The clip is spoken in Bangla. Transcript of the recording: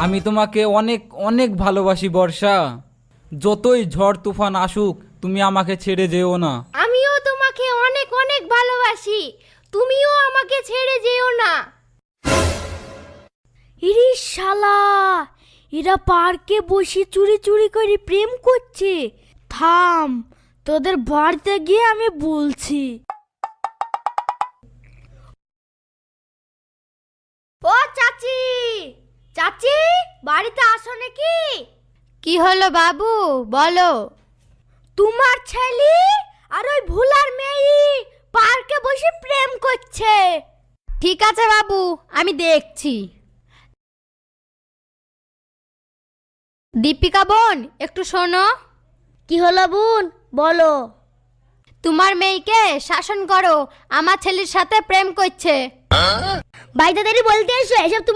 আমি তোমাকে অনেক অনেক ভালোবাসি বর্ষা। যতই ঝড় তুফান আসুক তুমি আমাকে ছেড়ে যেও না। আমিও তোমাকে অনেক অনেক ভালোবাসি, তুমিও আমাকে ছেড়ে যেও না। ইরে শালা, এরা পার্কে বসে চুরি চুরি করে প্রেম করছে। থাম, তোদের বাড়িতে গিয়ে আমি বলছি। ও চাচি, চাচি বাড়িতে আসো নাকি? কি হলো বাবু, বলো। তোমার ছেলে আর ওই ভোলার মেয়ে পার্কে বসে প্রেম করছে। ঠিক আছে বাবু, আমি দেখছি। দীপিকা বোন, একটু শোনো। কি হলো বোন, বলো। তোমার মেয়েকে শাসন করো, আমার ছেলের সাথে প্রেম করছে। বাইদাদারি বলতে এসো, এসব তোমার